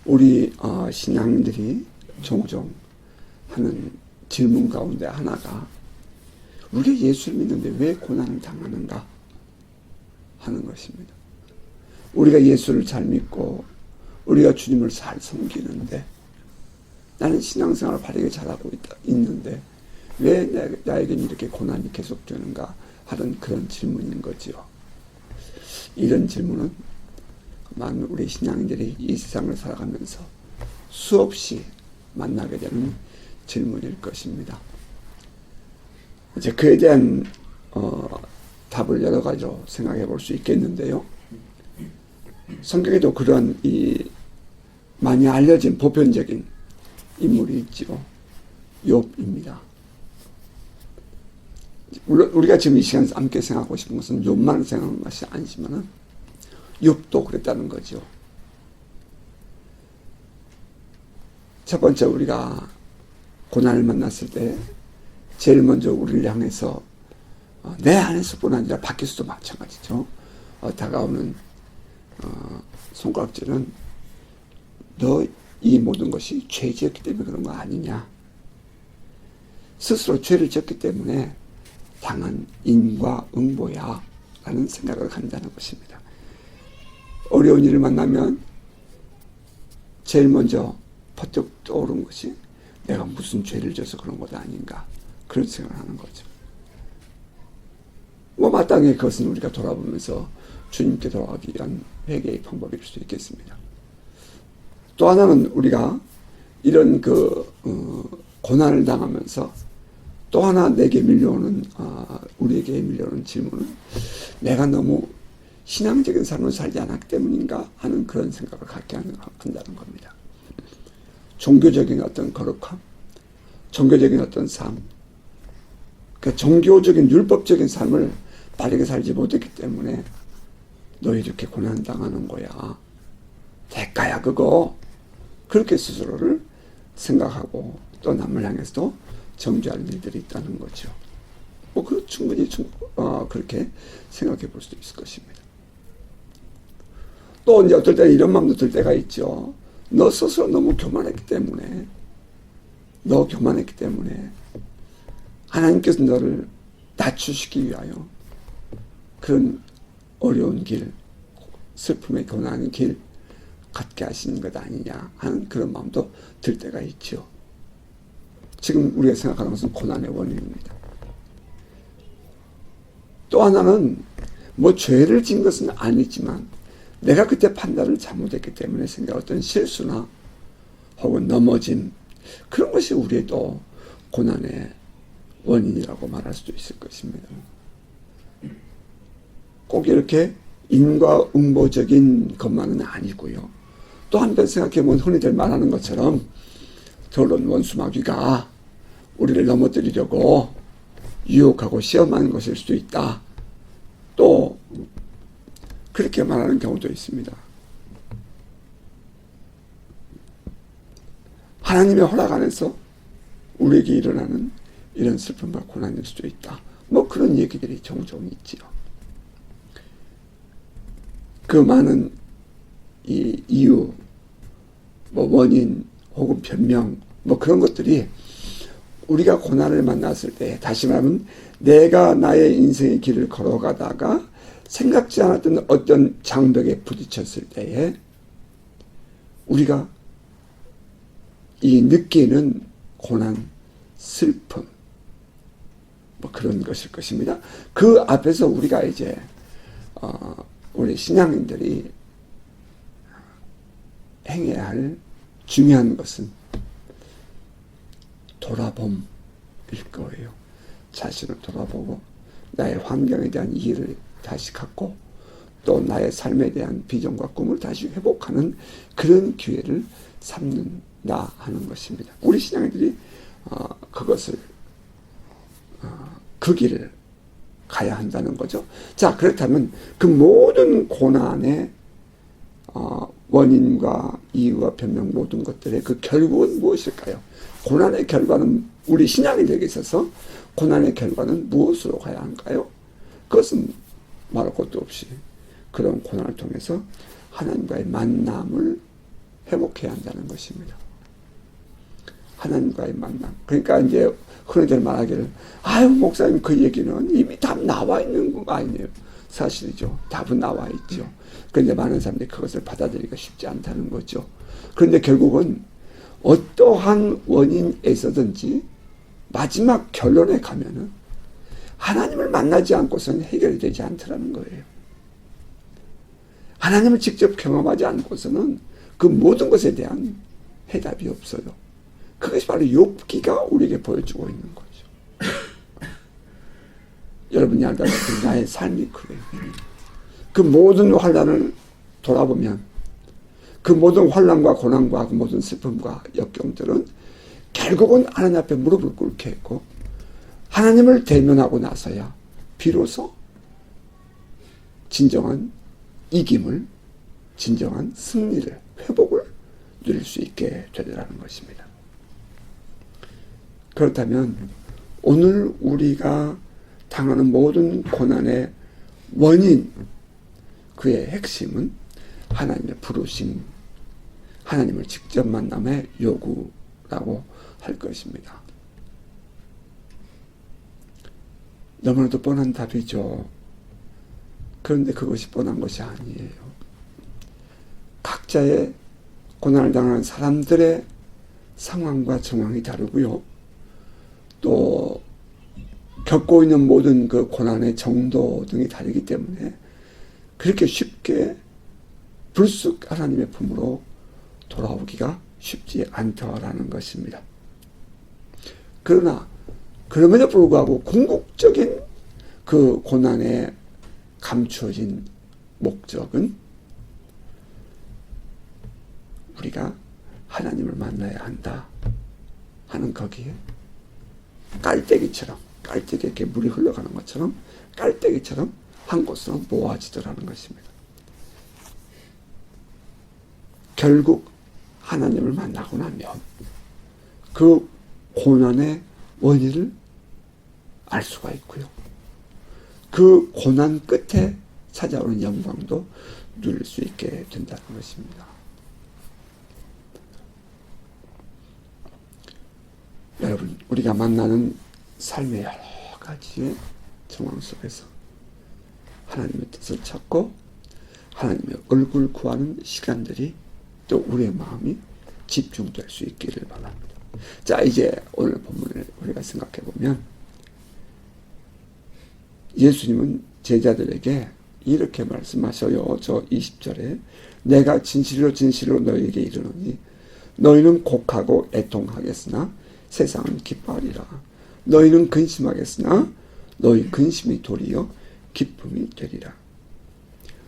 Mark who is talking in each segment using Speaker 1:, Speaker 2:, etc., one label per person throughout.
Speaker 1: 우리 신앙인들이 종종 하는 질문 가운데 하나가 우리가 예수를 믿는데 왜 고난을 당하는가 하는 것입니다. 우리가 예수를 잘 믿고 우리가 주님을 잘 섬기는데 나는 신앙생활을 바르게 잘하고 있는데 왜 나에겐 이렇게 고난이 계속되는가 하는 그런 질문인 거지요. 이런 질문은 많은 우리 신앙인들이 이 세상을 살아가면서 수없이 만나게 되는 질문일 것입니다. 이제 그에 대한 답을 여러 가지로 생각해 볼 수 있겠는데요. 성경에도 그런 많이 알려진 보편적인 인물이 있지요. 욥입니다. 우리가 지금 이 시간 함께 생각하고 싶은 것은 욥만 생각하는 것이 아니지만은 욥도 그랬다는 거죠. 첫 번째 우리가 고난을 만났을 때 제일 먼저 우리를 향해서 내 안에서뿐 아니라 밖에서도 마찬가지죠. 다가오는 손가락질은 너 이 모든 것이 죄 지었기 때문에 그런 거 아니냐. 스스로 죄를 지었기 때문에 당한 인과 응보야 라는 생각을 한다는 것입니다. 어려운 일을 만나면 제일 먼저 퍼뜩 떠오른 것이 내가 무슨 죄를 져서 그런 것 아닌가 그런 생각을 하는 거죠. 마땅히 그것은 우리가 돌아보면서 주님께 돌아가기 위한 회개의 방법일 수 있겠습니다. 또 하나는 우리가 이런 고난을 당하면서 또 하나 내게 밀려오는 우리에게 밀려오는 질문은 내가 너무 신앙적인 삶을 살지 않았기 때문인가 하는 그런 생각을 갖게 한다는 겁니다. 종교적인 어떤 거룩함, 종교적인 어떤 삶, 그 종교적인 율법적인 삶을 바르게 살지 못했기 때문에 너 이렇게 고난당하는 거야. 대가야 그거. 그렇게 스스로를 생각하고 또 남을 향해서도 정죄하는 일들이 있다는 거죠. 충분히 그렇게 생각해 볼 수도 있을 것입니다. 또 이제 어떨 때는 이런 마음도 들 때가 있죠. 너 스스로 너무 교만했기 때문에 하나님께서 너를 낮추시기 위하여 그런 어려운 길, 슬픔의 고난의 길 갖게 하시는 것 아니냐 하는 그런 마음도 들 때가 있죠. 지금 우리가 생각하는 것은 고난의 원인입니다. 또 하나는 죄를 지은 것은 아니지만 내가 그때 판단을 잘못했기 때문에 생겨난 어떤 실수나 혹은 넘어짐 그런 것이 우리의 또 고난의 원인이라고 말할 수도 있을 것입니다. 꼭 이렇게 인과응보적인 것만은 아니고요. 또 한편 생각해보면 흔히들 말하는 것처럼 더러운 원수마귀가 우리를 넘어뜨리려고 유혹하고 시험하는 것일 수도 있다. 또 그렇게 말하는 경우도 있습니다. 하나님의 허락 안에서 우리에게 일어나는 이런 슬픔과 고난일 수도 있다. 그런 얘기들이 종종 있지요. 그 많은 이 이유, 원인 혹은 변명 그런 것들이 우리가 고난을 만났을 때, 다시 말하면 내가 나의 인생의 길을 걸어가다가 생각지 않았던 어떤 장벽에 부딪혔을 때에 우리가 이 느끼는 고난, 슬픔 그런 것일 것입니다. 그 앞에서 우리가 이제 우리 신앙인들이 행해야 할 중요한 것은 돌아봄일 거예요. 자신을 돌아보고 나의 환경에 대한 이해를 다시 갖고 또 나의 삶에 대한 비전과 꿈을 다시 회복하는 그런 기회를 삼는다 하는 것입니다. 우리 신앙인들이 그것을 그 길을 가야 한다는 거죠. 자, 그렇다면 그 모든 고난의 원인과 이유와 변명 모든 것들의 그 결국은 무엇일까요? 고난의 결과는 우리 신앙인들에게 있어서 고난의 결과는 무엇으로 가야 할까요? 그것은 말할 것도 없이 그런 고난을 통해서 하나님과의 만남을 회복해야 한다는 것입니다. 하나님과의 만남. 그러니까 이제 흔히들 말하기를 아유 목사님 그 얘기는 이미 답 나와 있는 거 아니에요. 사실이죠. 답은 나와 있죠. 그런데 많은 사람들이 그것을 받아들이기가 쉽지 않다는 거죠. 그런데 결국은 어떠한 원인에서든지 마지막 결론에 가면은 하나님을 만나지 않고서는 해결이 되지 않더라는 거예요. 하나님을 직접 경험하지 않고서는 그 모든 것에 대한 해답이 없어요. 그것이 바로 욥기가 우리에게 보여주고 있는 거죠. 여러분이 알다시피 나의 삶이 그래요. 그 모든 환난을 돌아보면 그 모든 환난과 고난과 그 모든 슬픔과 역경들은 결국은 하나님 앞에 무릎을 꿇게 했고 하나님을 대면하고 나서야 비로소 진정한 이김을, 진정한 승리를, 회복을 누릴 수 있게 되더라는 것입니다. 그렇다면 오늘 우리가 당하는 모든 고난의 원인, 그의 핵심은 하나님의 부르심, 하나님을 직접 만남의 요구라고 할 것입니다. 너무나도 뻔한 답이죠. 그런데 그것이 뻔한 것이 아니에요. 각자의 고난을 당하는 사람들의 상황과 정황이 다르고요. 또 겪고 있는 모든 그 고난의 정도 등이 다르기 때문에 그렇게 쉽게 불쑥 하나님의 품으로 돌아오기가 쉽지 않더라는 것입니다. 그러나 그럼에도 불구하고 궁극적인 그 고난에 감추어진 목적은 우리가 하나님을 만나야 한다 하는 거기에 깔때기처럼, 깔때기에 이렇게 물이 흘러가는 것처럼 깔때기처럼 한 곳으로 모아지더라는 것입니다. 결국 하나님을 만나고 나면 그 고난의 원인을 알 수가 있고요. 그 고난 끝에 찾아오는 영광도 누릴 수 있게 된다는 것입니다. 여러분, 우리가 만나는 삶의 여러 가지의 정황 속에서 하나님의 뜻을 찾고 하나님의 얼굴 구하는 시간들이 또 우리의 마음이 집중될 수 있기를 바랍니다. 자, 이제 오늘 본문을 우리가 생각해 보면 예수님은 제자들에게 이렇게 말씀하셔요. 저 20절에 내가 진실로 진실로 너희에게 이르노니 너희는 곡하고 애통하겠으나 세상은 기뻐하리라. 너희는 근심하겠으나 너희 근심이 도리어 기쁨이 되리라.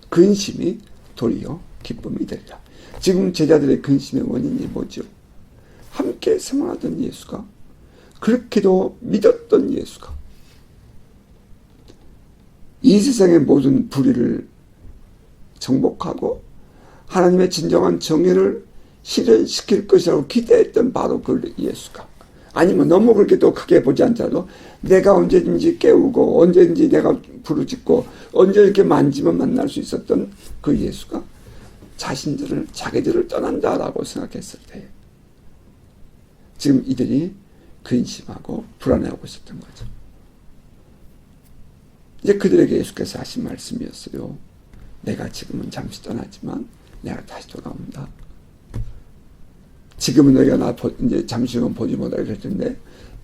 Speaker 1: 근심이 도리어 기쁨이 되리라. 지금 제자들의 근심의 원인이 뭐죠? 함께 생활하던 예수가, 그렇게도 믿었던 예수가 이 세상의 모든 불의를 정복하고 하나님의 진정한 정의를 실현시킬 것이라고 기대했던 바로 그 예수가, 아니면 너무 그렇게 또 크게 보지 않더라도 내가 언제든지 깨우고 언제든지 내가 부르짖고 언제 이렇게 만지면 만날 수 있었던 그 예수가 자기들을 떠난다라고 생각했을 때 지금 이들이 근심하고 불안해하고 있었던 거죠. 이제 그들에게 예수께서 하신 말씀이었어요. 내가 지금은 잠시 떠나지만 내가 다시 돌아온다. 지금은 너희가 나 이제 잠시는 보지 못하게 될 텐데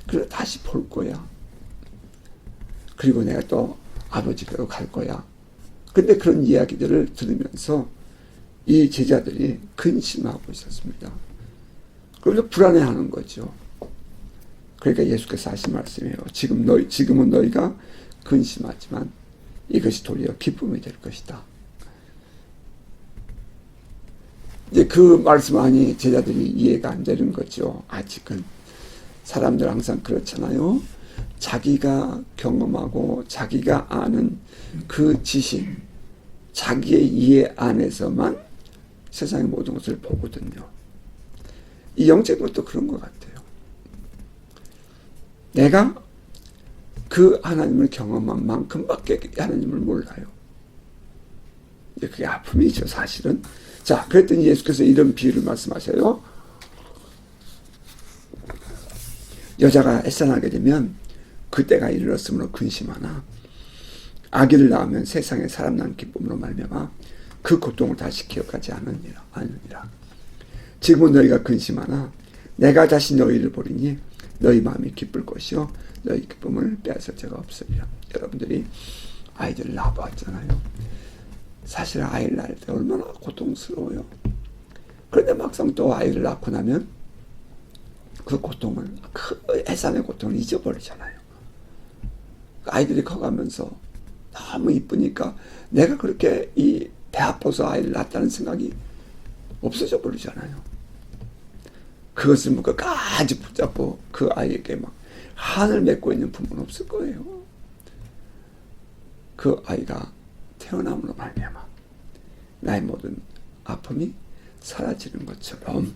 Speaker 1: 그래 다시 볼 거야. 그리고 내가 또 아버지께로 갈 거야. 근데 그런 이야기들을 들으면서 이 제자들이 근심하고 있었습니다. 그래서 불안해하는 거죠. 그러니까 예수께서 하신 말씀이에요. 지금은 너희가 근심하지만 이것이 도리어 기쁨이 될 것이다. 이제 그 말씀하니 제자들이 이해가 안 되는 거죠. 아직은 사람들 항상 그렇잖아요. 자기가 경험하고 자기가 아는 그 지식, 자기의 이해 안에서만 세상의 모든 것을 보거든요. 이 영적인 것도 그런 것 같아요. 내가 그 하나님을 경험한 만큼밖에 하나님을 몰라요. 그게 아픔이죠, 사실은. 자, 그랬더니 예수께서 이런 비유를 말씀하셔요. 여자가 해산하게 되면 그때가 이르렀으므로 근심하나 아기를 낳으면 세상에 사람 낳는 기쁨으로 말미암아 그 고통을 다시 기억하지 않으니라. 지금은 너희가 근심하나 내가 다시 너희를 보리니 너희 마음이 기쁠 것이요 너희 기쁨을 빼앗을 자가 없으리라. 여러분들이 아이들을 낳아봤잖아요. 사실 아이를 낳을 때 얼마나 고통스러워요. 그런데 막상 또 아이를 낳고 나면 그 고통을, 그 해산의 고통을 잊어버리잖아요. 아이들이 커가면서 너무 이쁘니까 내가 그렇게 이 배 아파서 아이를 낳았다는 생각이 없어져 버리잖아요. 그것을 뭐 끝까지 붙잡고 그 아이에게 막 한을 맺고 있는 부모는 없을 거예요. 그 아이가 태어남으로 말미암아 나의 모든 아픔이 사라지는 것처럼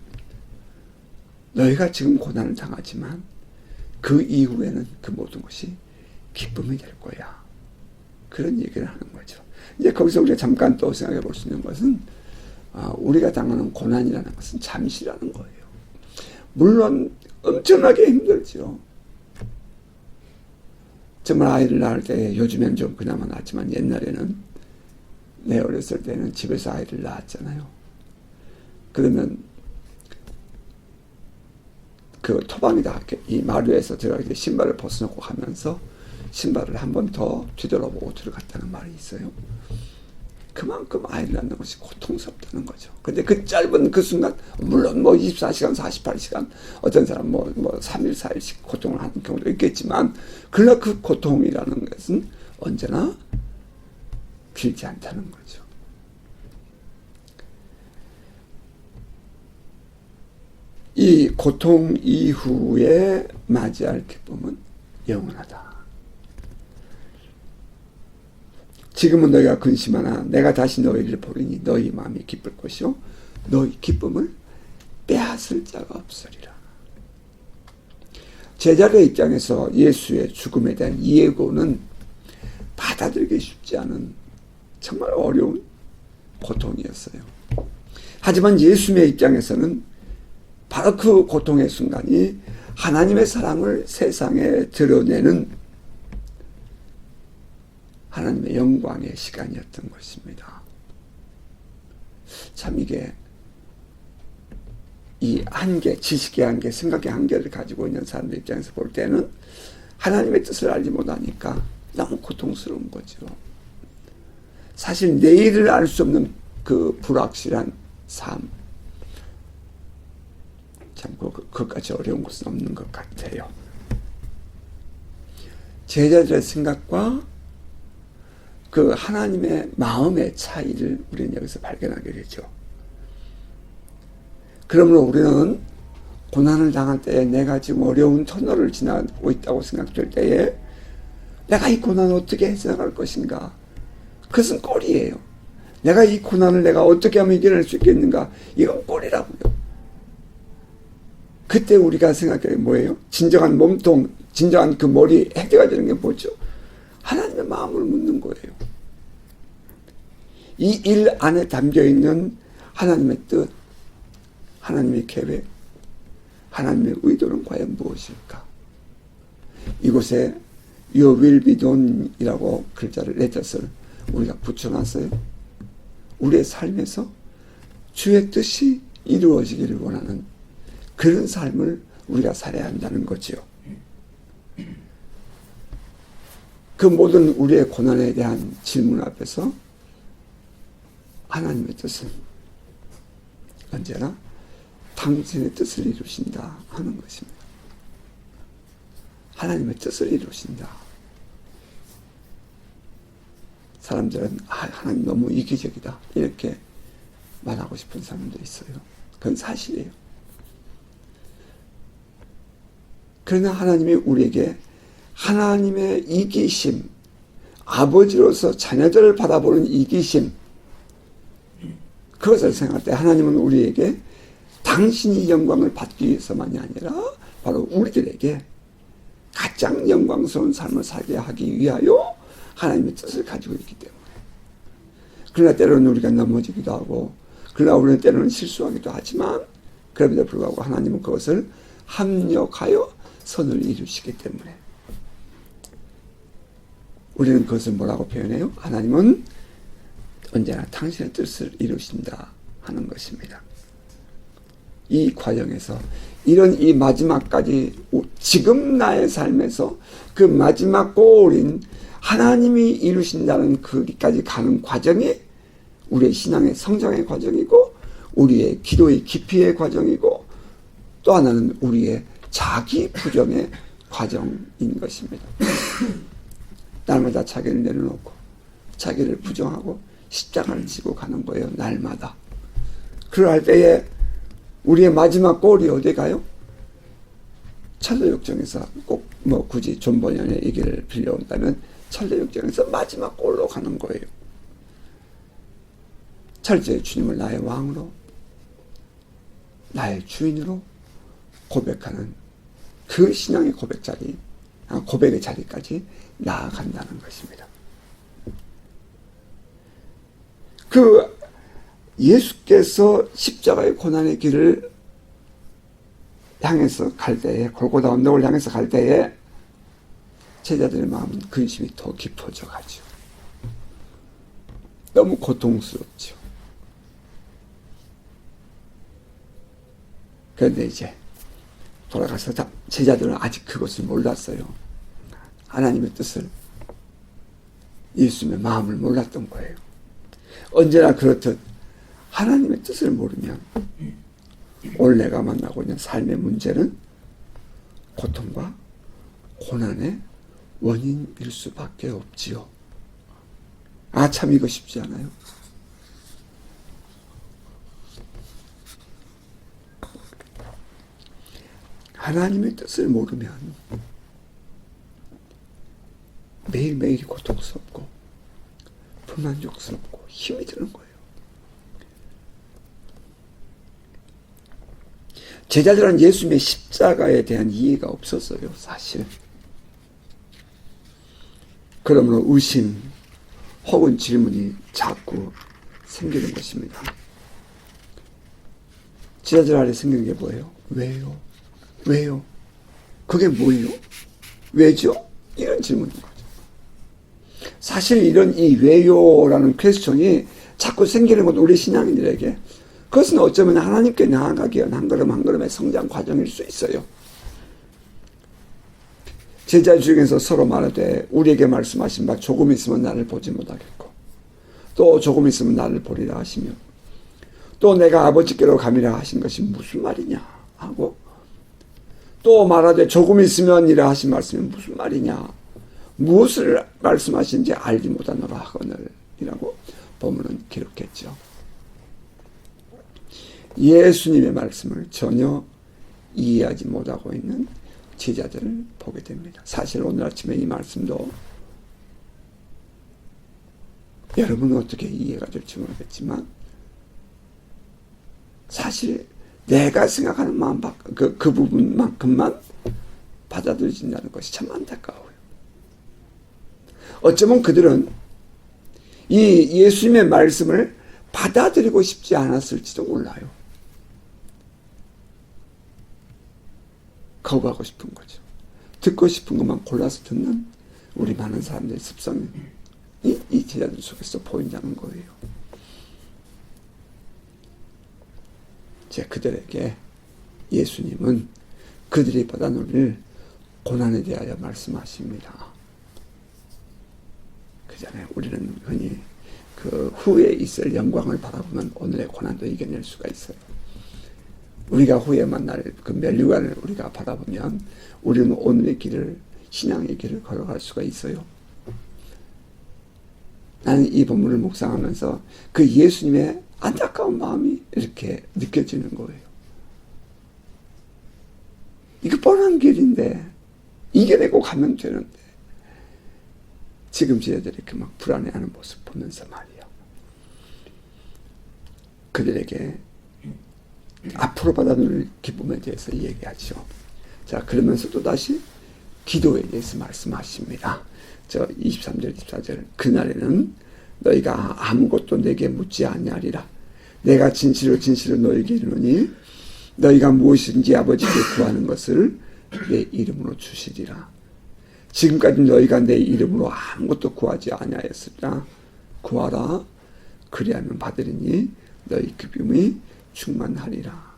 Speaker 1: 너희가 지금 고난을 당하지만 그 이후에는 그 모든 것이 기쁨이 될 거야. 그런 얘기를 하는 거죠. 이제 거기서 우리가 잠깐 또 생각해 볼 수 있는 것은 우리가 당하는 고난이라는 것은 잠시라는 거예요. 물론 엄청나게 힘들죠. 정말 아이를 낳을 때 요즘엔 좀 그나마 낫지만 옛날에는 내 어렸을 때는 집에서 아이를 낳았잖아요. 그러면 그 토방이다 이 마루에서 들어가기 신발을 벗어놓고 가면서 신발을 한 번 더 뒤돌아보고 들어갔다는 말이 있어요. 그만큼 아이를 낳는 것이 고통스럽다는 거죠. 근데 그 짧은 그 순간, 물론 뭐 24시간, 48시간, 어떤 사람 뭐 3일, 4일씩 고통을 하는 경우도 있겠지만, 그러나 그 고통이라는 것은 언제나 길지 않다는 거죠. 이 고통 이후에 맞이할 기쁨은 영원하다. 지금은 너희가 근심하나 내가 다시 너희를 보리니 너희 마음이 기쁠 것이요 너희 기쁨을 빼앗을 자가 없으리라. 제자들의 입장에서 예수의 죽음에 대한 예고는 받아들이기 쉽지 않은 정말 어려운 고통이었어요. 하지만 예수님의 입장에서는 바로 그 고통의 순간이 하나님의 사랑을 세상에 드러내는 하나님의 영광의 시간이었던 것입니다. 참 이게 이 한계, 지식의 한계, 생각의 한계를 가지고 있는 사람들 입장에서 볼 때는 하나님의 뜻을 알지 못하니까 너무 고통스러운 거죠. 사실 내일을 알 수 없는 그 불확실한 삶, 참 그것까지 어려운 것은 없는 것 같아요. 제자들의 생각과 그 하나님의 마음의 차이를 우리는 여기서 발견하게 되죠. 그러므로 우리는 고난을 당할 때에 내가 지금 어려운 터널을 지나고 있다고 생각될 때에 내가 이 고난을 어떻게 해석할 것인가? 그것은 꼴이에요. 내가 이 고난을 내가 어떻게 하면 이겨낼 수 있겠는가? 이건 꼴이라고요. 그때 우리가 생각해야 뭐예요? 진정한 몸통, 진정한 그 머리 헤드가 되는 게 뭐죠? 하나님의 마음을 묻는 거예요. 이 일 안에 담겨있는 하나님의 뜻, 하나님의 계획, 하나님의 의도는 과연 무엇일까? 이곳에 Your will be done 이라고 글자를, 레터스를 우리가 붙여놨어요. 우리의 삶에서 주의 뜻이 이루어지기를 원하는 그런 삶을 우리가 살아야 한다는 거지요. 그 모든 우리의 고난에 대한 질문 앞에서 하나님의 뜻은 언제나 당신의 뜻을 이루신다 하는 것입니다. 하나님의 뜻을 이루신다. 사람들은 하나님 너무 이기적이다 이렇게 말하고 싶은 사람도 있어요. 그건 사실이에요. 그러나 하나님이 우리에게 하나님의 이기심, 아버지로서 자녀들을 바라보는 이기심, 그것을 생각할 때 하나님은 우리에게 당신이 영광을 받기 위해서만이 아니라 바로 우리들에게 가장 영광스러운 삶을 살게 하기 위하여 하나님의 뜻을 가지고 있기 때문에. 그러나 때로는 우리가 넘어지기도 하고 그러나 우리는 때로는 실수하기도 하지만 그럼에도 불구하고 하나님은 그것을 합력하여 선을 이루시기 때문에 우리는 그것을 뭐라고 표현해요? 하나님은 언제나 당신의 뜻을 이루신다 하는 것입니다. 이 과정에서 이런 이 마지막까지 지금 나의 삶에서 그 마지막 골인 하나님이 이루신다는 거기까지 가는 과정이 우리의 신앙의 성장의 과정이고 우리의 기도의 깊이의 과정이고 또 하나는 우리의 자기 부정의 과정인 것입니다. 날마다 자기를 내려놓고 자기를 부정하고 십자가를 지고 가는 거예요. 날마다. 그럴 때에 우리의 마지막 골이 어디 가요? 천대역정에서 꼭 뭐 굳이 존 버년의 얘기를 빌려온다면 천대역정에서 마지막 골로 가는 거예요. 철저히 주님을 나의 왕으로 나의 주인으로 고백하는 그 신앙의 고백의 자리까지 나아간다는 것입니다. 그 예수께서 십자가의 고난의 길을 향해서 갈 때에 골고다 언덕을 향해서 갈 때에 제자들의 마음은 근심이 더 깊어져 가죠. 너무 고통스럽죠. 그런데 이제 돌아가서 제자들은 아직 그것을 몰랐어요. 하나님의 뜻을, 예수님의 마음을 몰랐던 거예요. 언제나 그렇듯 하나님의 뜻을 모르면 오늘 내가 만나고 있는 삶의 문제는 고통과 고난의 원인일 수밖에 없지요. 아, 참 이거 쉽지 않아요. 하나님의 뜻을 모르면 매일매일이 고통스럽고 불만족스럽고 힘이 드는 거예요. 제자들은 예수님의 십자가에 대한 이해가 없었어요, 사실. 그러므로 의심 혹은 질문이 자꾸 생기는 것입니다. 제자들 안에 생기는 게 뭐예요? 왜요? 왜요? 그게 뭐예요? 왜죠? 이런 질문인 거죠. 사실 이런 이 왜요라는 퀘스천이 자꾸 생기는 건 우리 신앙인들에게 그것은 어쩌면 하나님께 나아가기 위한 한 걸음 한 걸음의 성장 과정일 수 있어요. 제자 중에서 서로 말하되 우리에게 말씀하신 바 조금 있으면 나를 보지 못하겠고 또 조금 있으면 나를 보리라 하시며 또 내가 아버지께로 가미라 하신 것이 무슨 말이냐 하고 또 말하되 조금 있으면 이라 하신 말씀이 무슨 말이냐 무엇을 말씀하신지 알지 못하노라 하거늘 이라고 본문은 기록했죠. 예수님의 말씀을 전혀 이해하지 못하고 있는 제자들을 보게 됩니다. 사실 오늘 아침에 이 말씀도 여러분은 어떻게 이해가 될지 모르겠지만 사실 내가 생각하는 마음 그 부분만큼만 받아들여진다는 것이 참 안타까워요. 어쩌면 그들은 이 예수님의 말씀을 받아들이고 싶지 않았을지도 몰라요. 거부하고 싶은 거죠. 듣고 싶은 것만 골라서 듣는 우리 많은 사람들의 습성이 이 제자들 속에서 보인다는 거예요. 그들에게 예수님은 그들이 받아놓을 고난에 대하여 말씀하십니다. 그 전에 우리는 흔히 그 후에 있을 영광을 바라보면 오늘의 고난도 이겨낼 수가 있어요. 우리가 후에 만날 그 면류관을 우리가 바라보면 우리는 오늘의 길을, 신앙의 길을 걸어갈 수가 있어요. 나는 이 본문을 묵상하면서 그 예수님의 안타까운 마음이 이렇게 느껴지는 거예요. 이거 뻔한 길인데 이겨내고 가면 되는데 지금 제자들이 이렇게 막 불안해하는 모습 보면서 말이야. 그들에게 앞으로 받아들일 기쁨에 대해서 얘기하죠. 자, 그러면서 또 다시 기도에 대해서 말씀하십니다. 23절, 24절. 그날에는 너희가 아무것도 내게 묻지 아니하리라. 내가 진실로 진실로 너에게 이르노니 너희가 무엇이든지 아버지께 구하는 것을 내 이름으로 주시리라. 지금까지 너희가 내 이름으로 아무것도 구하지 아니하였으나 구하라. 그리하면 받으리니 너희 기쁨이 충만하리라.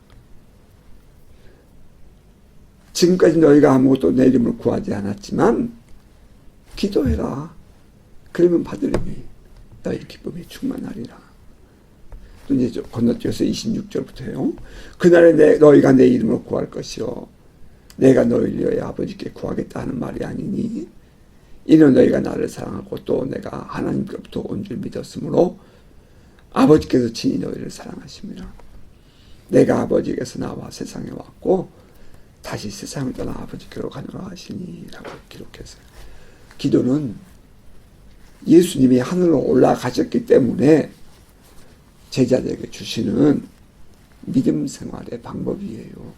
Speaker 1: 지금까지 너희가 아무것도 내 이름으로 구하지 않았지만 기도해라. 그러면 받으리니 너희 기쁨이 충만하리라. 또 이제 건너뛰어서 26절부터요. 그날에 너희가 내 이름으로 구할 것이요 내가 너희를 위하여 아버지께 구하겠다 하는 말이 아니니 이는 너희가 나를 사랑하고 또 내가 하나님께로부터 온 줄 믿었으므로 아버지께서 친히 너희를 사랑하십니다. 내가 아버지께서 나와 세상에 왔고 다시 세상을 떠나 아버지께로 가노라 하시니 라고 기록했어요. 기도는 예수님이 하늘로 올라가셨기 때문에 제자들에게 주시는 믿음 생활의 방법이에요.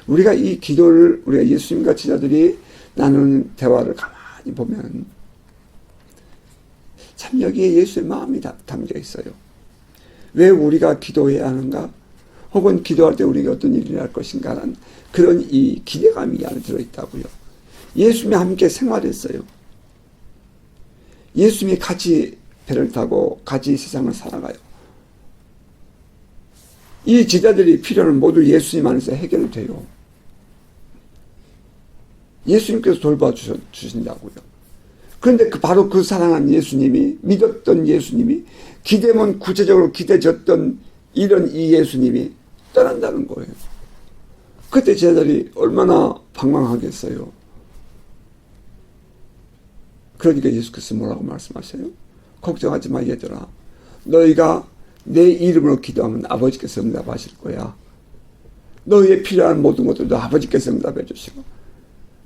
Speaker 1: 우리가 이 기도를 우리가 예수님과 제자들이 나누는 대화를 가만히 보면 참 여기에 예수의 마음이 담겨 있어요. 왜 우리가 기도해야 하는가? 혹은 기도할 때 우리가 어떤 일이 날 것인가라는 그런 이 기대감이 이 안에 들어있다고요. 예수님이 함께 생활했어요. 예수님이 같이 배를 타고 같이 세상을 살아가요. 이 제자들이 필요는 모두 예수님 안에서 해결돼요. 예수님께서 돌봐주신다고요. 그런데 바로 그 사랑한 예수님이, 믿었던 예수님이, 기대면 구체적으로 기대졌던 이런 이 예수님이 떠난다는 거예요. 그때 제자들이 얼마나 방황하겠어요. 그러니까 예수께서 뭐라고 말씀하셔요? 걱정하지 마 얘들아. 너희가 내 이름으로 기도하면 아버지께서 응답하실 거야. 너희의 필요한 모든 것들도 아버지께서 응답해 주시고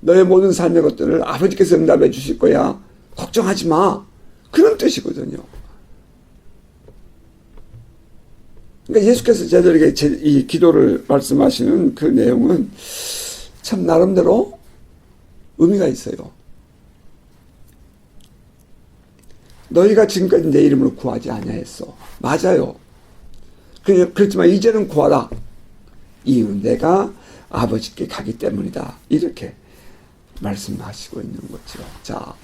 Speaker 1: 너의 모든 삶의 것들을 아버지께서 응답해 주실 거야. 걱정하지 마. 그런 뜻이거든요. 그러니까 예수께서 제자들에게 이 기도를 말씀하시는 그 내용은 참 나름대로 의미가 있어요. 너희가 지금까지 내 이름으로 구하지 아니하였어. 맞아요. 그렇지만 이제는 구하라. 이유는 내가 아버지께 가기 때문이다. 이렇게 말씀하시고 있는 거죠. 자,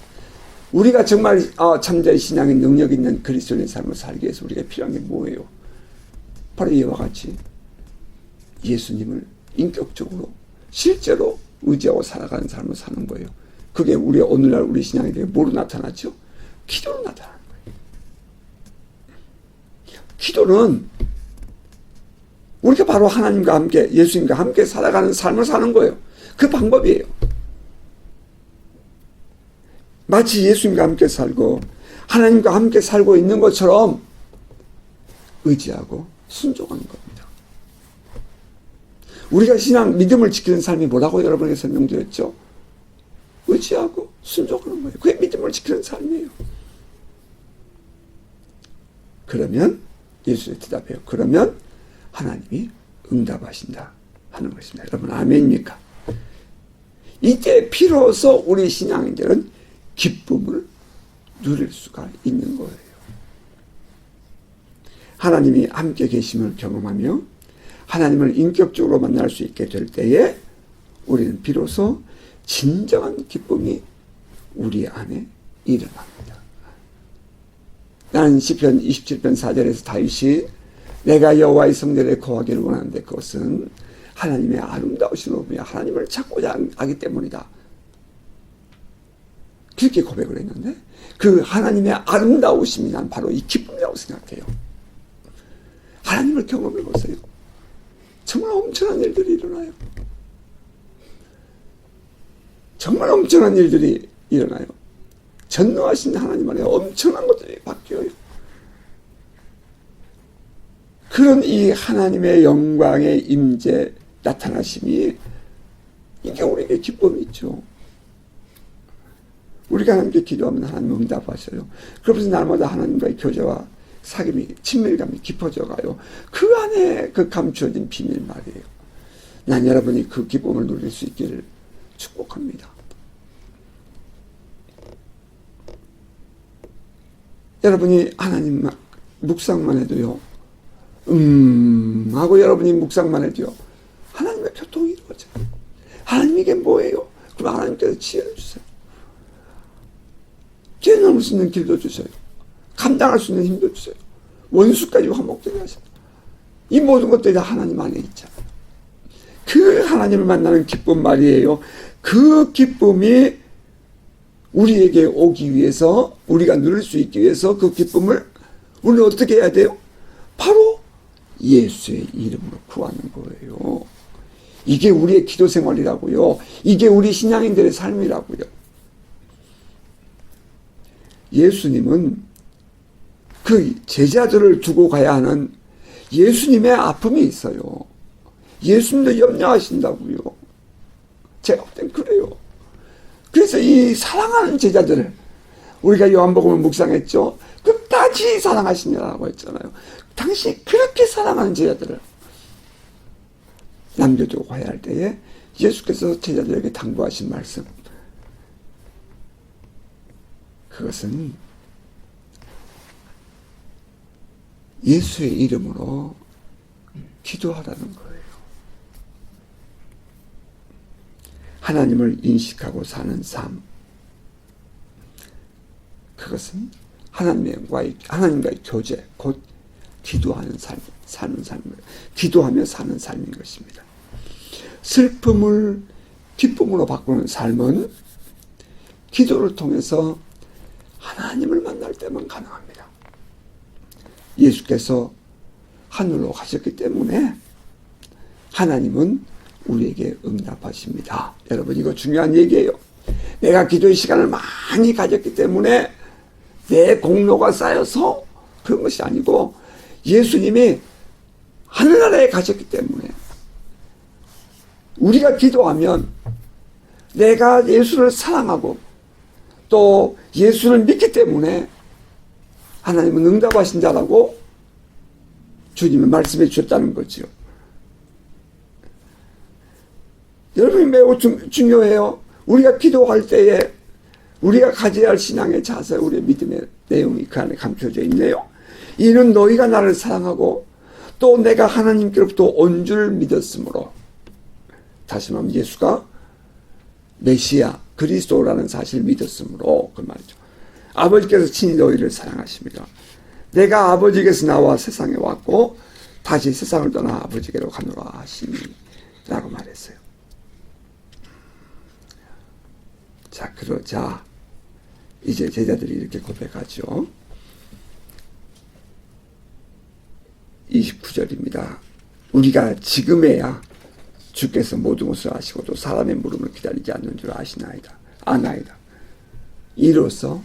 Speaker 1: 우리가 정말 참된 신앙의 능력 있는 그리스도인의 삶을 살기 위해서 우리가 필요한 게 뭐예요? 바로 이와 같이 예수님을 인격적으로 실제로 의지하고 살아가는 삶을 사는 거예요. 그게 우리 오늘날 우리 신앙에게 뭐로 나타나죠? 기도로 나타나는 거예요. 기도는 우리가 바로 하나님과 함께 예수님과 함께 살아가는 삶을 사는 거예요. 그 방법이에요. 마치 예수님과 함께 살고 하나님과 함께 살고 있는 것처럼 의지하고 순종하는 겁니다. 우리가 신앙 믿음을 지키는 삶이 뭐라고 여러분에게 설명드렸죠? 의지하고 순종하는 거예요. 그게 믿음을 지키는 삶이에요. 그러면 예수의 대답해요. 그러면 하나님이 응답하신다 하는 것입니다. 여러분 아멘입니까? 이때 비로소 우리 신앙인들은 기쁨을 누릴 수가 있는 거예요. 하나님이 함께 계심을 경험하며 하나님을 인격적으로 만날 수 있게 될 때에 우리는 비로소 진정한 기쁨이 우리 안에 일어납니다. 나는 시편 27편 4절에서 다윗이 내가 여호와의 성전에 거하기를 원하는데 그것은 하나님의 아름다우신 몸이야 하나님을 찾고자 하기 때문이다. 그렇게 고백을 했는데 그 하나님의 아름다우심이 난 바로 이 기쁨이라고 생각해요. 하나님을 경험해 보세요. 정말 엄청난 일들이 일어나요. 정말 엄청난 일들이 일어나요. 전능하신 하나님 안에 엄청난 것들이 바뀌어요. 그런 이 하나님의 영광의 임재 나타나심이 이게 우리에게 기쁨이 있죠. 우리가 하나님께 기도하면 하나님 응답하셔요. 그러면서 날마다 하나님과의 교제와 사귐이 친밀감이 깊어져 가요. 그 안에 그 감추어진 비밀 말이에요. 난 여러분이 그 기쁨을 누릴 수 있기를 축복합니다. 여러분이 하나님 묵상만 해도요. 하고 여러분이 묵상만 해도요, 하나님의 교통이 이루어져요. 하나님 이게 뭐예요? 그럼 하나님께서 지혜를 주세요. 뛰어넘을 수 있는 길도 주세요. 감당할 수 있는 힘도 주세요. 원수까지 화목되게 하세요. 이 모든 것들이 다 하나님 안에 있잖아요. 그 하나님을 만나는 기쁨 말이에요. 그 기쁨이 우리에게 오기 위해서, 우리가 누릴 수 있기 위해서 그 기쁨을 우리는 어떻게 해야 돼요? 바로 예수의 이름으로 구하는 거예요. 이게 우리의 기도 생활이라고요. 이게 우리 신앙인들의 삶이라고요. 예수님은 그 제자들을 두고 가야 하는 예수님의 아픔이 있어요. 예수님도 염려하신다고요. 제가 볼 땐 그래요. 그래서 이 사랑하는 제자들을 우리가 요한복음을 묵상했죠. 끝까지 사랑하시냐라고 했잖아요. 당신이 그렇게 사랑하는 제자들을 남겨두고 가야 할 때에 예수께서 제자들에게 당부하신 말씀, 그것은 예수의 이름으로 기도하라는 거예요. 하나님을 인식하고 사는 삶, 그것은 하나님과의 교제, 곧 기도하는 삶, 사는 삶을, 기도하며 사는 삶인 것입니다. 슬픔을 기쁨으로 바꾸는 삶은 기도를 통해서 하나님을 만날 때만 가능합니다. 예수께서 하늘로 가셨기 때문에 하나님은 우리에게 응답하십니다. 여러분, 이거 중요한 얘기예요. 내가 기도의 시간을 많이 가졌기 때문에 내 공로가 쌓여서 그런 것이 아니고 예수님이 하늘나라에 가셨기 때문에 우리가 기도하면 내가 예수를 사랑하고 또 예수를 믿기 때문에 하나님은 응답하신다라고 주님은 말씀해 주셨다는 거죠. 여러분이 매우 중요해요. 우리가 기도할 때에 우리가 가져야 할 신앙의 자세, 우리의 믿음의 내용이 그 안에 감춰져 있네요. 이는 너희가 나를 사랑하고 또 내가 하나님께로부터 온 줄 믿었으므로, 다시 말하면 예수가 메시아 그리스도라는 사실을 믿었으므로, 그 말이죠. 아버지께서 친히 너희를 사랑하십니다. 내가 아버지께서 나와 세상에 왔고 다시 세상을 떠나 아버지께로 가노라 하시니 라고 말했어요. 자, 그러자 이제 제자들이 이렇게 고백하죠. 29절입니다. 우리가 지금에야 주께서 모든 것을 아시고도 사람의 물음을 기다리지 않는 줄 아나이다. 이로써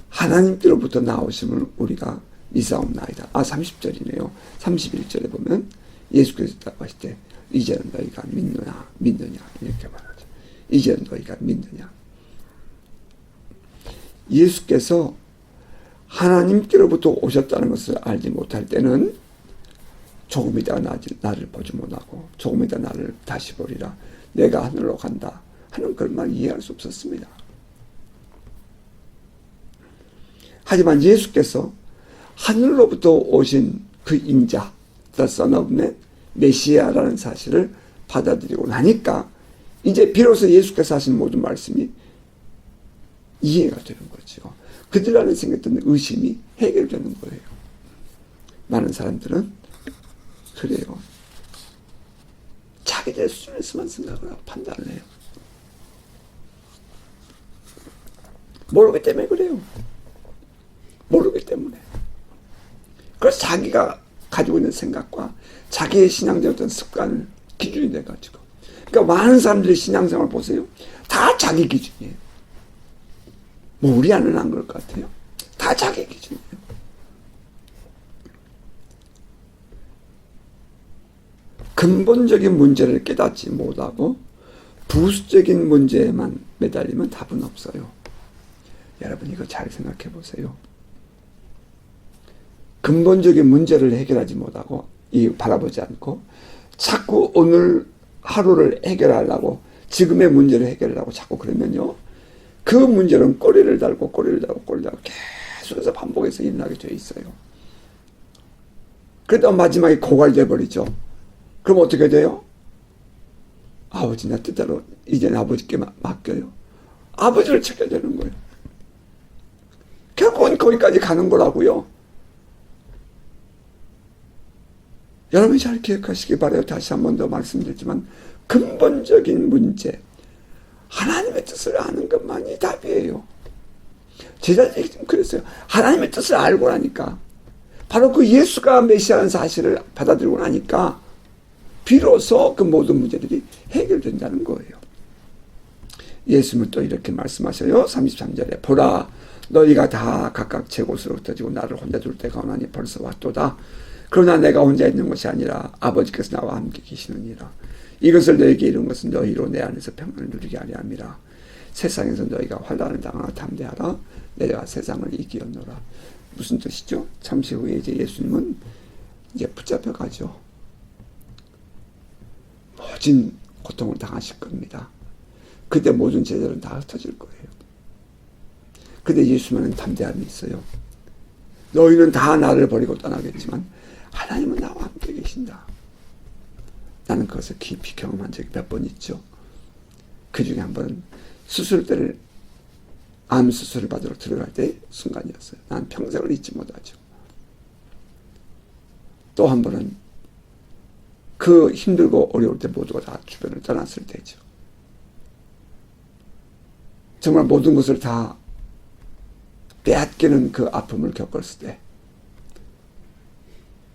Speaker 1: 하나님께로부터 나오심을 우리가 믿사옵나이다. 30절이네요. 31절에 보면 예수께서 하실 때 이제는 너희가 믿느냐 이렇게 말하죠. 이제는 너희가 믿느냐. 예수께서 하나님께로부터 오셨다는 것을 알지 못할 때는 조금 있다가 나를 보지 못하고 조금 있다가 나를 다시 보리라, 내가 하늘로 간다 하는 그런 말 이해할 수 없었습니다. 하지만 예수께서 하늘로부터 오신 그 인자, The Son of Man, 메시아라는 사실을 받아들이고 나니까 이제 비로소 예수께서 하신 모든 말씀이 이해가 되는 거죠. 그들 안에 생겼던 의심이 해결되는 거예요. 많은 사람들은 그래요. 자기들 수준에서만 생각을 하고 판단을 해요. 모르기 때문에 그래요. 모르기 때문에. 그래서 자기가 가지고 있는 생각과 자기의 신앙적 어떤 습관을 기준이 돼가지고. 그러니까 많은 사람들의 신앙생활 보세요. 다 자기 기준이에요. 뭐 우리 안은 안 그럴 것 같아요. 다 자기 기준이에요. 근본적인 문제를 깨닫지 못하고 부수적인 문제에만 매달리면 답은 없어요. 여러분 이거 잘 생각해 보세요. 근본적인 문제를 해결하지 못하고 바라보지 않고 자꾸 오늘 하루를 해결하려고, 지금의 문제를 해결하려고 자꾸 그러면요, 그 문제는 꼬리를 달고 계속해서 반복해서 일어나게 되어 있어요. 그러다 마지막에 고갈돼 버리죠. 그럼 어떻게 돼요? 아버지 나 뜻대로 이제는 아버지께 맡겨요. 아버지를 찾게 되는 거예요. 결국은 거기까지 가는 거라고요. 여러분이 잘 기억하시기 바라요. 다시 한 번 더 말씀드리지만 근본적인 문제, 하나님의 뜻을 아는 것만이 답이에요. 제자들이 좀 그랬어요. 하나님의 뜻을 알고 나니까, 바로 그 예수가 메시아라는 사실을 받아들이고 나니까 비로소 그 모든 문제들이 해결된다는 거예요. 예수님은 또 이렇게 말씀하셔요. 33절에 보라 너희가 다 각각 제 곳으로 흩어지고 나를 혼자 둘 때가 오나니 벌써 왔도다. 그러나 내가 혼자 있는 것이 아니라 아버지께서 나와 함께 계시느니라. 이것을 너희에게 이룬 것은 너희로 내 안에서 평안을 누리게 하려 함이라. 세상에서 너희가 환난을 당하나 담대하라. 내가 세상을 이기었노라. 무슨 뜻이죠? 잠시 후에 이제 예수님은 이제 붙잡혀 가죠. 모진 고통을 당하실 겁니다. 그때 모든 제자들은 다 흩어질 거예요. 근데 예수님은 담대함이 있어요. 너희는 다 나를 버리고 떠나겠지만 하나님은 나와 함께 계신다. 나는 그것을 깊이 경험한 적이 몇 번 있죠. 그 중에 한 번은 수술대를 암 수술을 받으러 들어갈 때 순간이었어요. 난 평생을 잊지 못하죠. 또 한 번은 그 힘들고 어려울 때 모두가 다 주변을 떠났을 때죠. 정말 모든 것을 다 빼앗기는 그 아픔을 겪었을 때,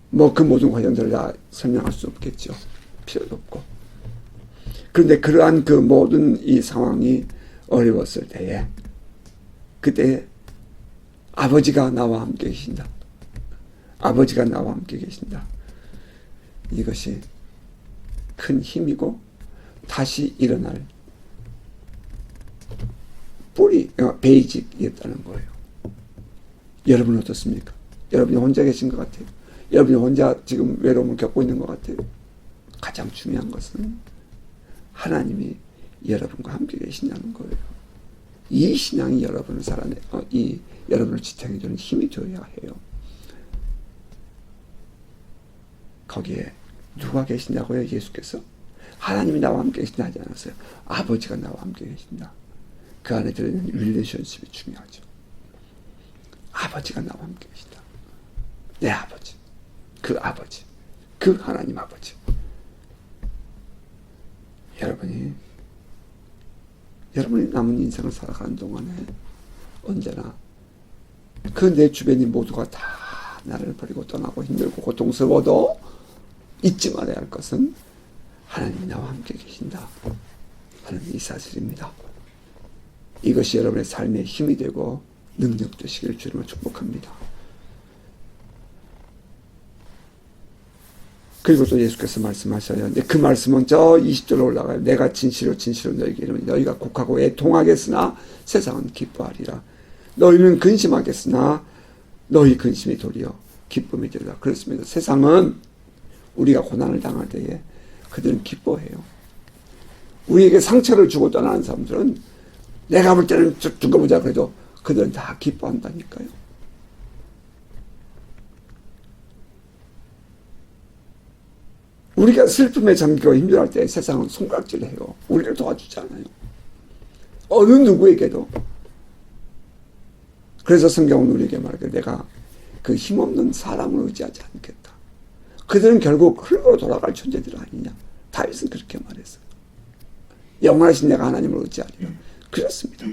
Speaker 1: 뭐 그 모든 과정들을 다 설명할 수 없겠죠. 필요도 없고. 그런데 그러한 그 모든 이 상황이 어려웠을 때에, 그때 아버지가 나와 함께 계신다. 아버지가 나와 함께 계신다. 이것이 큰 힘이고 다시 일어날 뿌리, 베이직이었다는 거예요. 여러분은 어떻습니까? 여러분이 혼자 계신 것 같아요? 여러분이 혼자 지금 외로움을 겪고 있는 것 같아요? 가장 중요한 것은 하나님이 여러분과 함께 계시냐는 거예요. 이 신앙이 여러분을 여러분을 지탱해주는 힘이 되어야 해요. 거기에 누가 계신다고요? 예수께서 하나님이 나와 함께 계신다 하지 않았어요. 아버지가 나와 함께 계신다. 그 안에 들어있는 릴레이션십이 중요하죠. 아버지가 나와 함께 계신다. 내 아버지, 그 하나님 아버지. 여러분이 남은 인생을 살아가는 동안에 언제나 그 내 주변인 모두가 다 나를 버리고 떠나고 힘들고 고통스러워도 잊지 말아야 할 것은 하나님이 나와 함께 계신다 하는 이 사실입니다. 이것이 여러분의 삶의 힘이 되고 능력 되시기를 주님을 축복합니다. 그리고 또 예수께서 말씀하셔요. 근데 그 말씀은 저 20절로 올라가요. 내가 진실로 너희에게 이르노니 너희가 곡하고 애통하겠으나 세상은 기뻐하리라. 너희는 근심하겠으나 너희 근심이 도리어 기쁨이 되리라. 그렇습니다. 세상은 우리가 고난을 당할 때에 그들은 기뻐해요. 우리에게 상처를 주고 떠나는 사람들은 내가 볼 때는 죽어보자 그래도 그들은 다 기뻐한다니까요. 우리가 슬픔에 잠기고 힘들어할 때 세상은 손가락질을 해요. 우리를 도와주지 않아요. 어느 누구에게도. 그래서 성경은 우리에게 말하길 내가 그 힘없는 사람을 의지하지 않겠다. 그들은 결국 흙으로 돌아갈 존재들 아니냐. 다윗은 그렇게 말했어요. 영원하신 내가 하나님을 의지하리라. 그렇습니다.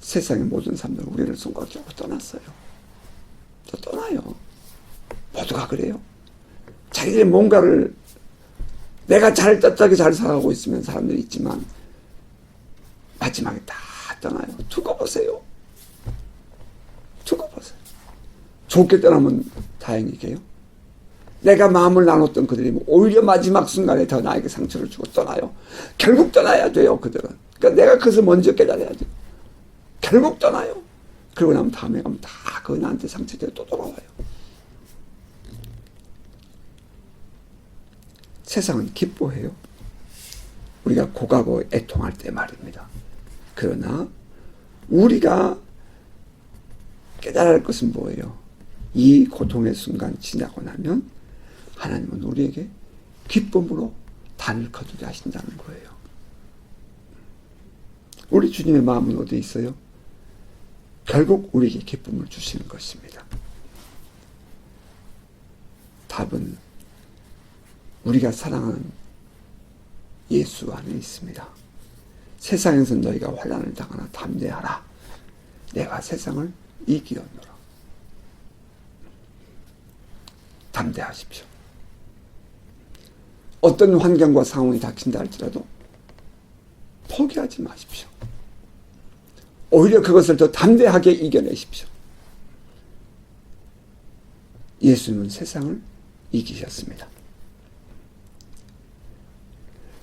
Speaker 1: 세상의 모든 사람들은 우리를 손가락질하고 떠났어요. 또 떠나요. 모두가 그래요. 자기들이 뭔가를 내가 잘 떳떳하게 잘 살아가고 있으면 사람들이 있지만 마지막에 다 떠나요. 두고 보세요. 좋게 떠나면 다행이게요. 내가 마음을 나눴던 그들이 오히려 마지막 순간에 더 나에게 상처를 주고 떠나요. 결국 떠나야 돼요. 그들은. 그러니까 내가 그것을 먼저 깨달아야 돼요. 결국 떠나요. 그러고 나면 다음에 가면 다 그 나한테 상처되고 또 돌아와요. 세상은 기뻐해요. 우리가 고가고 애통할 때 말입니다. 그러나 우리가 깨달아야 할 것은 뭐예요? 이 고통의 순간 지나고 나면 하나님은 우리에게 기쁨으로 단을 거두게 하신다는 거예요. 우리 주님의 마음은 어디에 있어요? 결국 우리에게 기쁨을 주시는 것입니다. 답은 우리가 사랑하는 예수 안에 있습니다. 세상에서 너희가 환난을 당하나 담대하라. 내가 세상을 이기었노라. 담대하십시오. 어떤 환경과 상황이 닥친다 할지라도 포기하지 마십시오. 오히려 그것을 더 담대하게 이겨내십시오. 예수님은 세상을 이기셨습니다.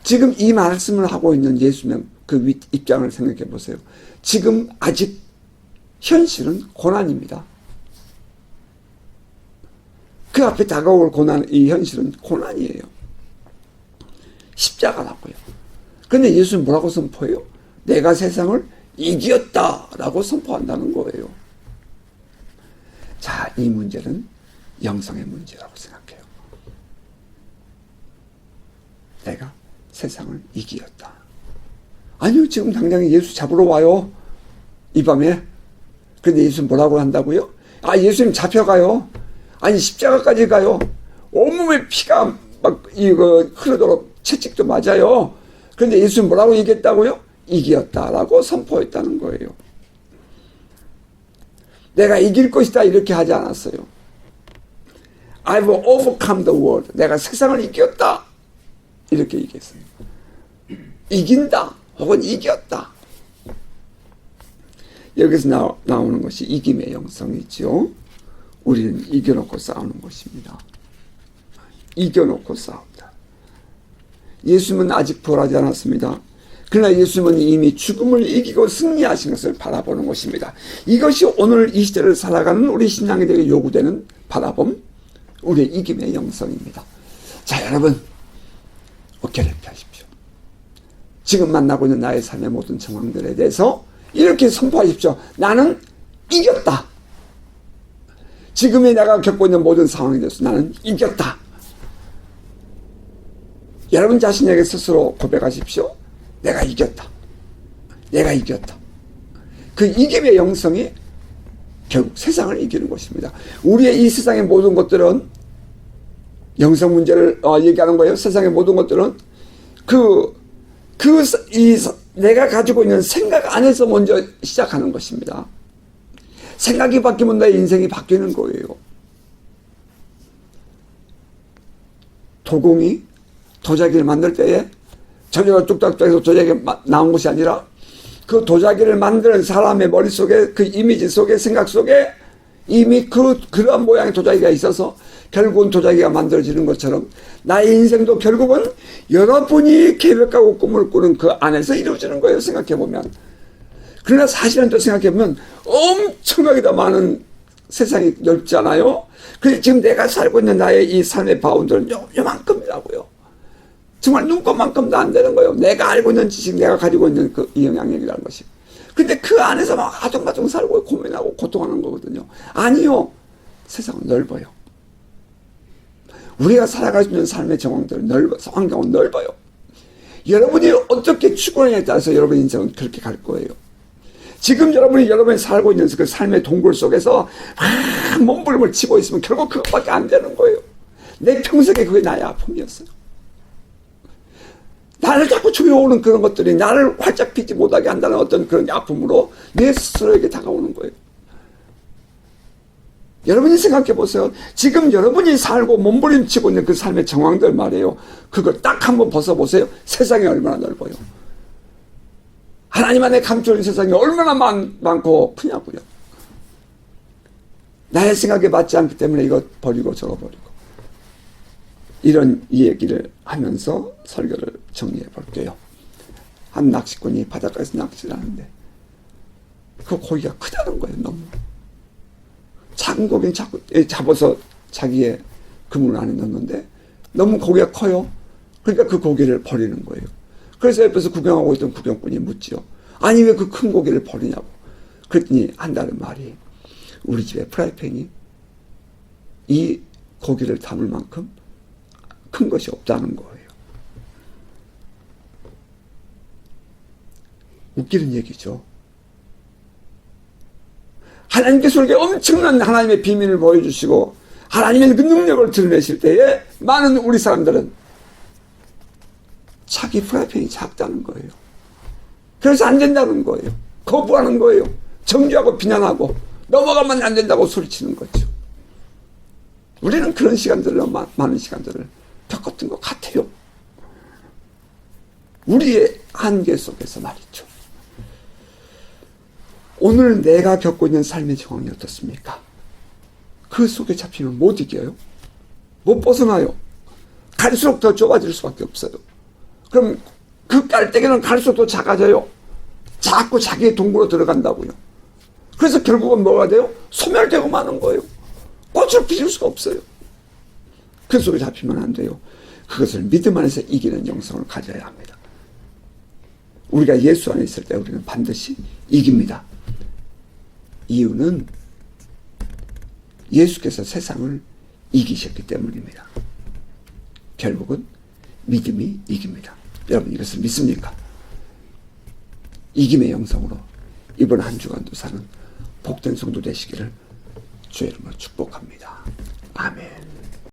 Speaker 1: 지금 이 말씀을 하고 있는 예수님의 그 입장을 생각해 보세요. 지금 아직 현실은 고난입니다. 그 앞에 다가올 고난, 이 현실은 고난이에요. 십자가라고요. 그런데 예수는 뭐라고 선포해요? 내가 세상을 이겼다라고 선포한다는 거예요. 자, 이 문제는 영성의 문제라고 생각해요. 내가 세상을 이겼다. 아니요, 지금 당장 예수 잡으러 와요. 이 밤에. 근데 예수는 뭐라고 한다고요? 아, 예수님 잡혀가요. 아니, 십자가까지 가요. 온몸에 피가 막 흐르도록 채찍도 맞아요. 그런데 예수는 뭐라고 얘기했다고요? 이겼다라고 선포했다는 거예요. 내가 이길 것이다 이렇게 하지 않았어요. I will overcome the world. 내가 세상을 이겼다 이렇게 얘기했어요. 이긴다 혹은 이겼다. 여기서 나오는 것이 이김의 영성이죠. 우리는 이겨놓고 싸우는 것입니다. 이겨놓고 싸운다. 예수님은 아직 부활하지 않았습니다. 그러나 예수님은 이미 죽음을 이기고 승리하신 것을 바라보는 것입니다. 이것이 오늘 이 시대를 살아가는 우리 신앙인에게 요구되는 바라봄, 우리의 이김의 영성입니다. 자, 여러분, 어깨를 펴십시오. 지금 만나고 있는 나의 삶의 모든 정황들에 대해서 이렇게 선포하십시오. 나는 이겼다. 지금의 내가 겪고 있는 모든 상황에 대해서 나는 이겼다. 여러분 자신에게 스스로 고백하십시오. 내가 이겼다. 내가 이겼다. 그 이김의 영성이 결국 세상을 이기는 것입니다. 우리의 이 세상의 모든 것들은 영성 문제를 얘기하는 거예요. 세상의 모든 것들은 내가 가지고 있는 생각 안에서 먼저 시작하는 것입니다. 생각이 바뀌면 내 인생이 바뀌는 거예요. 도공이 도자기를 만들 때에 저녁을 뚝딱뚝 해서 도자기가 나온 것이 아니라 그 도자기를 만드는 사람의 머릿속에 그 이미지 속에 생각 속에 이미 그러한 모양의 도자기가 있어서 결국은 도자기가 만들어지는 것처럼 나의 인생도 결국은 여러분이 계획하고 꿈을 꾸는 그 안에서 이루어지는 거예요. 생각해보면. 그러나 사실은 또 생각해보면 엄청나게 더 많은 세상이 넓잖아요. 그래서 지금 내가 살고 있는 나의 이 삶의 바운드는 요만큼이라고요. 정말 눈곱만큼도 안 되는 거예요. 내가 알고 있는 지식, 내가 가지고 있는 이 영향력이라는 것이. 근데 그 안에서 막 아둥바둥 살고 고민하고 고통하는 거거든요. 아니요. 세상은 넓어요. 우리가 살아갈 수 있는 삶의 정황들은 넓어서 환경은 넓어요. 여러분이 어떻게 추구하느냐에 따라서 여러분의 인생은 그렇게 갈 거예요. 지금 여러분이 살고 있는 그 삶의 동굴 속에서 막 몸부림을 치고 있으면 결국 그것밖에 안 되는 거예요. 내 평생에 그게 나의 아픔이었어요. 나를 자꾸 조여오는 그런 것들이 나를 활짝 피지 못하게 한다는 어떤 그런 아픔으로 내 스스로에게 다가오는 거예요. 여러분이 생각해 보세요. 지금 여러분이 살고 몸부림치고 있는 그 삶의 정황들 말이에요. 그거 딱 한번 벗어보세요. 세상이 얼마나 넓어요. 하나님 안에 감춰진 세상이 얼마나 많고 크냐고요. 나의 생각에 맞지 않기 때문에 이거 버리고 저거 버리고. 이런 얘기를 하면서 설교를 정리해 볼게요. 한 낚시꾼이 바닷가에서 낚시를 하는데 그 고기가 크다는 거예요. 너무. 작은 고기는 자꾸 잡아서 자기의 그물 안에 넣는데 너무 고기가 커요. 그러니까 그 고기를 버리는 거예요. 그래서 옆에서 구경하고 있던 구경꾼이 묻지요. 아니 왜 그 큰 고기를 버리냐고. 그랬더니 한다는 말이 우리 집에 프라이팬이 이 고기를 담을 만큼 큰 것이 없다는 거예요. 웃기는 얘기죠. 하나님께서 우리에게 엄청난 하나님의 비밀을 보여주시고 하나님의 그 능력을 드러내실 때에 많은 우리 사람들은 자기 프라이팬이 작다는 거예요. 그래서 안 된다는 거예요. 거부하는 거예요. 정죄하고 비난하고 넘어가면 안 된다고 소리치는 거죠. 우리는 그런 시간들을, 많은 시간들을 겪었던 것 같아요. 우리의 한계 속에서 말이죠. 오늘 내가 겪고 있는 삶의 상황이 어떻습니까? 그 속에 잡히면 못 이겨요. 못 벗어나요. 갈수록 더 좁아질 수밖에 없어요. 그럼 그 깔때기는 갈수록 더 작아져요. 자꾸 자기의 동굴로 들어간다고요. 그래서 결국은 뭐가 돼요? 소멸되고 마는 거예요. 꽃을 피울 수가 없어요. 그 속에 잡히면 안 돼요. 그것을 믿음 안에서 이기는 영성을 가져야 합니다. 우리가 예수 안에 있을 때 우리는 반드시 이깁니다. 이유는 예수께서 세상을 이기셨기 때문입니다. 결국은 믿음이 이깁니다. 여러분 이것을 믿습니까? 이김의 영성으로 이번 한 주간도 사는 복된 성도 되시기를 주의 이름으로 축복합니다. 아멘.